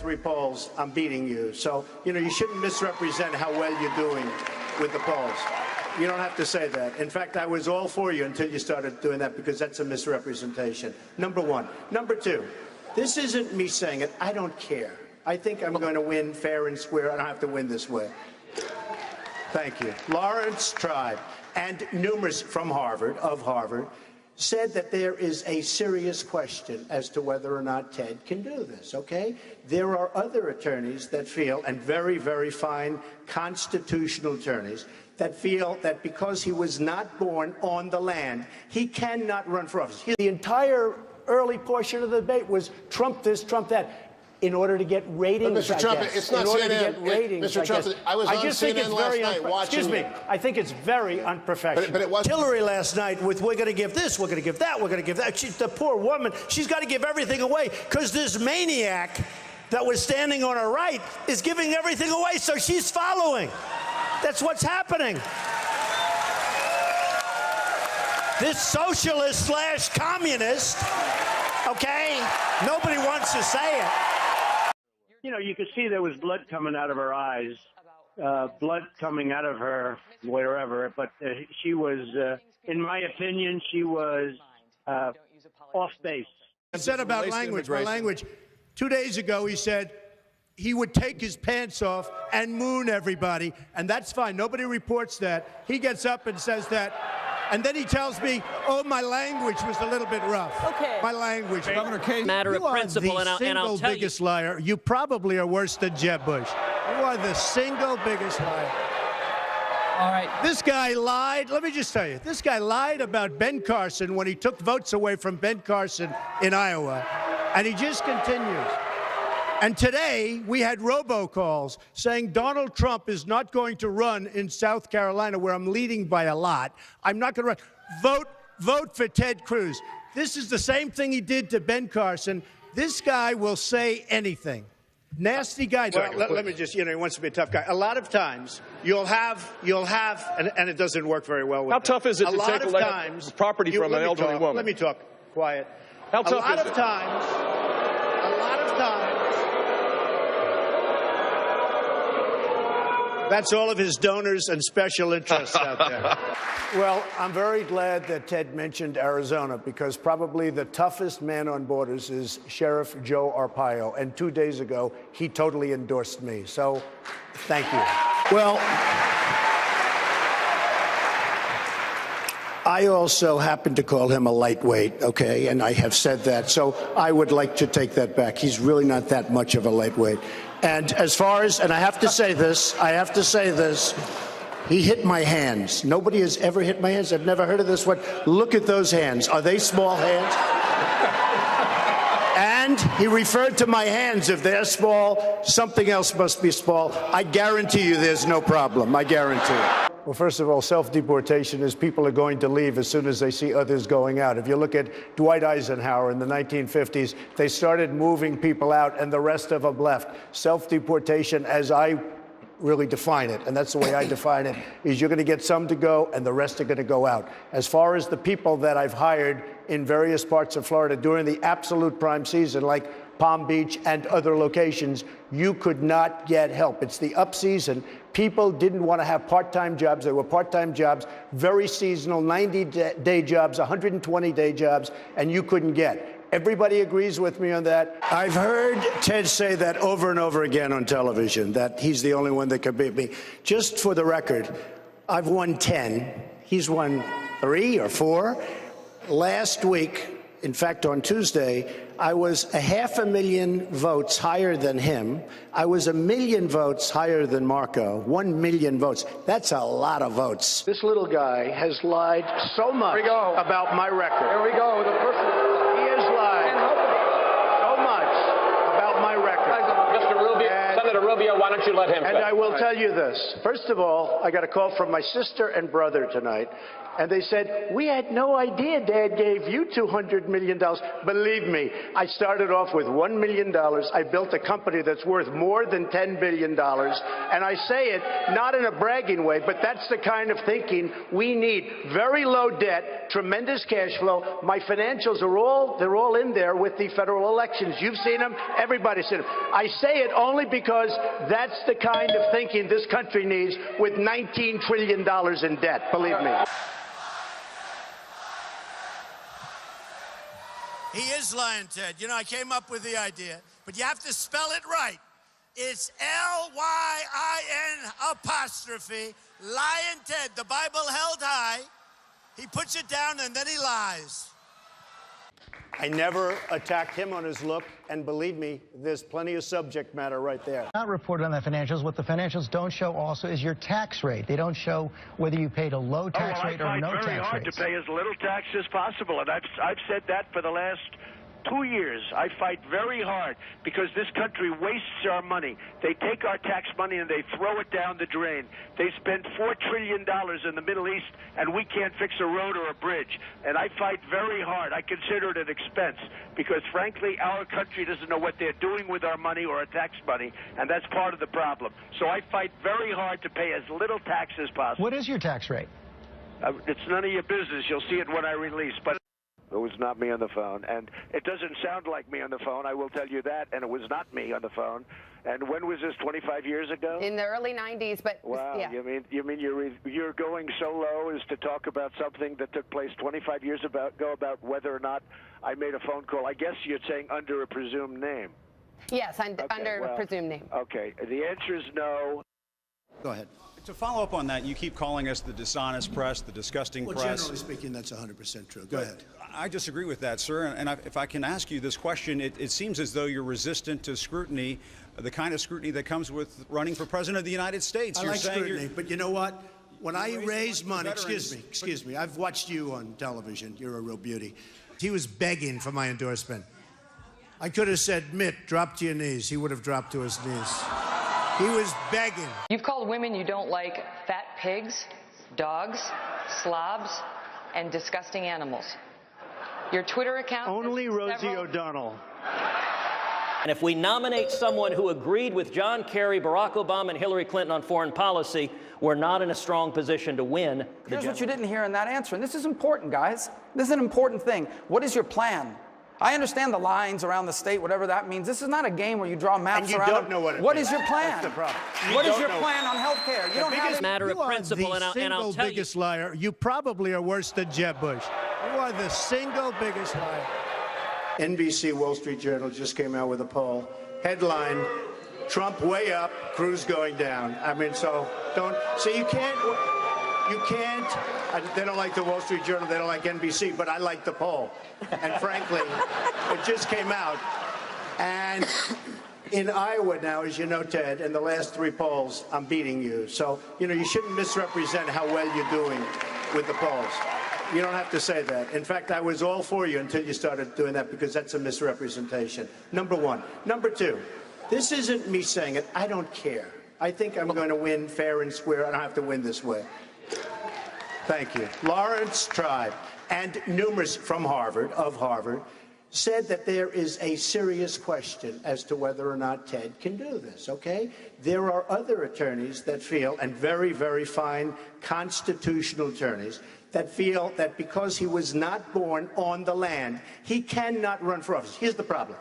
three polls, I'm beating you. So, you shouldn't misrepresent how well you're doing with the polls. You don't have to say that. In fact, I was all for you until you started doing that, because that's a misrepresentation. Number one. Number two, this isn't me saying it. I don't care. I think I'm going to win fair and square. I don't have to win this way. Thank you. Lawrence Tribe and numerous from Harvard, said that there is a serious question as to whether or not Ted can do this, okay? There are other attorneys that feel, and very, very fine constitutional attorneys, that feel that because he was not born on the land, he cannot run for office. The entire early portion of the debate was Trump this, Trump that, in order to get ratings, Mr. Trump, it's not in order CNN. to get ratings, Mr. Trump, I was on CNN last night watching. Excuse me. I think it's very unprofessional. But it wasn't. Hillary last night with, we're going to give this, we're going to give that, we're going to give that. The poor woman, she's got to give everything away because this maniac that was standing on her right is giving everything away, so she's following. That's what's happening. This socialist slash communist, okay? Nobody wants to say it. You could see there was blood coming out of her eyes, blood coming out of her wherever. But she was, in my opinion, she was off base. He said about language. 2 days ago, he said he would take his pants off and moon everybody, and that's fine. Nobody reports that. He gets up and says that. And then he tells me, oh, my language was a little bit rough. Okay. My language. Governor Casey, Matter of principle, and I'll tell you. You are the single biggest liar. You probably are worse than Jeb Bush. You are the single biggest liar. all right. This guy lied. Let me just tell you, this guy lied about Ben Carson when he took votes away from Ben Carson in Iowa. And he just continues. And today, we had robocalls saying Donald Trump is not going to run in South Carolina, where I'm leading by a lot. I'm not going to run. Vote for Ted Cruz. This is the same thing he did to Ben Carson. This guy will say anything. Nasty guy. Well, let me just, he wants to be a tough guy. A lot of times, you'll have, and it doesn't work very well with How tough is it to take property from an elderly woman? Let me talk. Quiet. How tough is it? A lot of times, that's all of his donors and special interests out there. Well, I'm very glad that Ted mentioned Arizona, because probably the toughest man on borders is Sheriff Joe Arpaio. And 2 days ago, he totally endorsed me. So thank you. Well, I also happen to call him a lightweight, okay? And I have said that. So I would like to take that back. He's really not that much of a lightweight. And as far as, and I have to say this, he hit my hands. Nobody has ever hit my hands. I've never heard of this one. Look at those hands. Are they small hands? And he referred to my hands. If they're small, something else must be small. I guarantee you there's no problem. I guarantee it. Well, first of all, self-deportation is people are going to leave as soon as they see others going out. If you look at Dwight Eisenhower in the 1950s, they started moving people out and the rest of them left. Self-deportation, as I really define it, and that's the way I define it, is you're going to get some to go and the rest are going to go out. As far as the people that I've hired in various parts of Florida during the absolute prime season, like Palm Beach and other locations, you could not get help. It's the up season. People didn't want to have part-time jobs. They were part-time jobs, very seasonal, 90-day jobs, 120-day jobs, and you couldn't get. Everybody agrees with me on that. I've heard Ted say that over and over again on television, that he's the only one that can beat me. Just for the record, I've won 10. He's won 3 or 4. Last week, in fact, on Tuesday, I was 500,000 votes higher than him. I was 1 million votes higher than Marco. 1 million votes. That's a lot of votes. This little guy has lied so much about my record. Here we go. The person. He has lied so much about my record. Mr. Rubio, Senator Rubio, why don't you let him? And I will tell you this. First of all, I got a call from my sister and brother tonight And they said, we had no idea Dad gave you $200 million. Believe me, I started off with $1 million. I built a company that's worth more than $10 billion. And I say it not in a bragging way, but that's the kind of thinking we need. Very low debt, tremendous cash flow. My financials they're all in there with the federal elections. You've seen them. Everybody's seen them. I say it only because that's the kind of thinking this country needs with $19 trillion in debt. Believe me. He is lying, Ted. You know, I came up with the idea, but you have to spell it right. It's L-Y-I-N apostrophe, Lion Ted. The Bible held high. He puts it down and then he lies. I never attacked him on his look, and believe me, there's plenty of subject matter right there. Not reported on the financials. What the financials don't show also is your tax rate. They don't show whether you paid a low tax rate or no tax rate. I fight very hard to pay as little tax as possible, and I've said that for the last 2 years. I fight very hard because this country wastes our money. They take our tax money and they throw it down the drain. They spend $4 trillion in the Middle East, and we can't fix a road or a bridge. And I fight very hard. I consider it an expense because, frankly, our country doesn't know what they're doing with our money or our tax money, and that's part of the problem. So I fight very hard to pay as little tax as possible. What is your tax rate? It's none of your business. You'll see it when I release. But it was not me on the phone, and it doesn't sound like me on the phone, I will tell you that, and it was not me on the phone. And when was this, 25 years ago? In the early 90s, but wow, yeah. You mean you're going so low as to talk about something that took place 25 years ago about whether or not I made a phone call? I guess you're saying under a presumed name. Yes, under a presumed name. Okay, the answer is no. Go ahead. To follow up on that, you keep calling us the dishonest press, the disgusting press. Generally speaking, that's 100% true. Go ahead. I disagree with that, sir. And if I can ask you this question, it seems as though you're resistant to scrutiny, the kind of scrutiny that comes with running for president of the United States. I like scrutiny, but you know what? When I raise money, excuse me, I've watched you on television. You're a real beauty. He was begging for my endorsement. I could have said, Mitt, drop to your knees. He would have dropped to his knees. He was begging. You've called women you don't like fat pigs, dogs, slobs, and disgusting animals. Your Twitter account... Only Rosie O'Donnell. And if we nominate someone who agreed with John Kerry, Barack Obama, and Hillary Clinton on foreign policy, we're not in a strong position to win. Here's what you didn't hear in that answer, and this is important, guys. This is an important thing. What is your plan? I understand the lines around the state, whatever that means. This is not a game where you draw maps around. And you don't know what it means. What is your plan? That's the problem. What is your plan on health care? You don't have a matter of principle, and I'll tell you. You are the single biggest liar. You probably are worse than Jeb Bush. You are the single biggest liar. NBC Wall Street Journal just came out with a poll. Headline, Trump way up, Cruz going down. I mean, so don't, so you can't, they don't like the Wall Street Journal, they don't like NBC, but I like the poll. And frankly, it just came out. And in Iowa now, as you know, Ted, in the last 3 polls, I'm beating you. So, you know, you shouldn't misrepresent how well you're doing with the polls. You don't have to say that. In fact, I was all for you until you started doing that because that's a misrepresentation. Number one. Number two, this isn't me saying it. I don't care. I think I'm going to win fair and square. I don't have to win this way. Thank you. Lawrence Tribe and numerous from Harvard, said that there is a serious question as to whether or not Ted can do this, okay? There are other attorneys that feel, and very, very fine constitutional attorneys, that feel that because he was not born on the land, he cannot run for office. Here's the problem.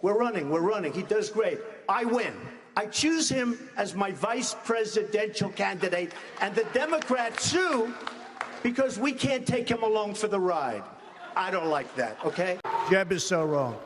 We're running. He does great. I win. I choose him as my vice presidential candidate, and the Democrats sue because we can't take him along for the ride. I don't like that, okay? Jeb is so wrong.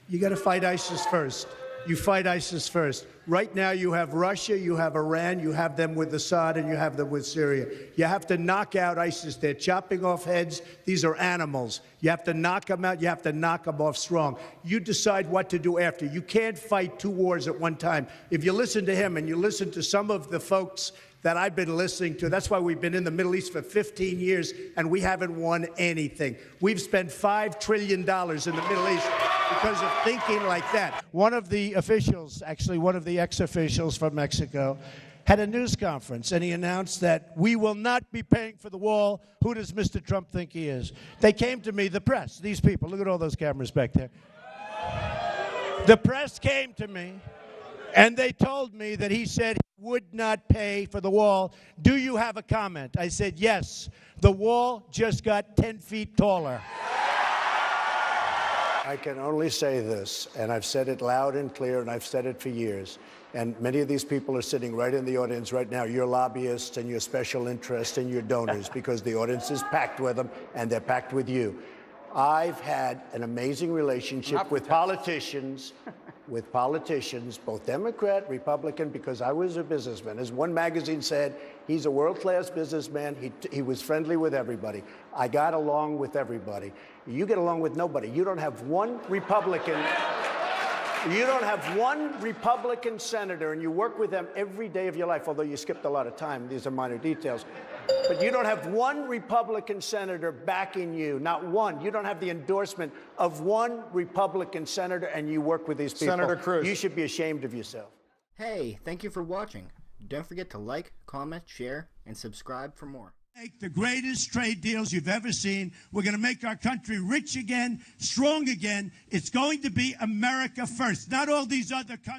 You got to fight ISIS first. You fight ISIS first. Right now you have Russia, you have Iran, you have them with Assad, and you have them with Syria. You have to knock out ISIS. They're chopping off heads. These are animals. You have to knock them out. You have to knock them off strong. You decide what to do after. You can't fight 2 wars at one time. If you listen to him and you listen to some of the folks that I've been listening to. That's why we've been in the Middle East for 15 years, and we haven't won anything. We've spent $5 trillion in the Middle East because of thinking like that. One of the officials, actually one of the ex-officials from Mexico, had a news conference, and he announced that we will not be paying for the wall. Who does Mr. Trump think he is? They came to me, the press, these people. Look at all those cameras back there. The press came to me, and they told me that he said he would not pay for the wall. Do you have a comment? I said, yes. The wall just got 10 feet taller. I can only say this, and I've said it loud and clear, and I've said it for years. And many of these people are sitting right in the audience right now, your lobbyists and your special interests and your donors, because the audience is packed with them, and they're packed with you. I've had an amazing relationship with politicians, both Democrat, Republican, because I was a businessman. As one magazine said, he's a world-class businessman. He was friendly with everybody. I got along with everybody. You get along with nobody. You don't have one Republican. You don't have one Republican senator, and you work with them every day of your life, although you skipped a lot of time. These are minor details. But you don't have one Republican senator backing you, not one. You don't have the endorsement of one Republican senator, and you work with these people. Senator Cruz. You should be ashamed of yourself. Hey, thank you for watching. Don't forget to like, comment, share, and subscribe for more. Make the greatest trade deals you've ever seen. We're going to make our country rich again, strong again. It's going to be America first, not all these other countries.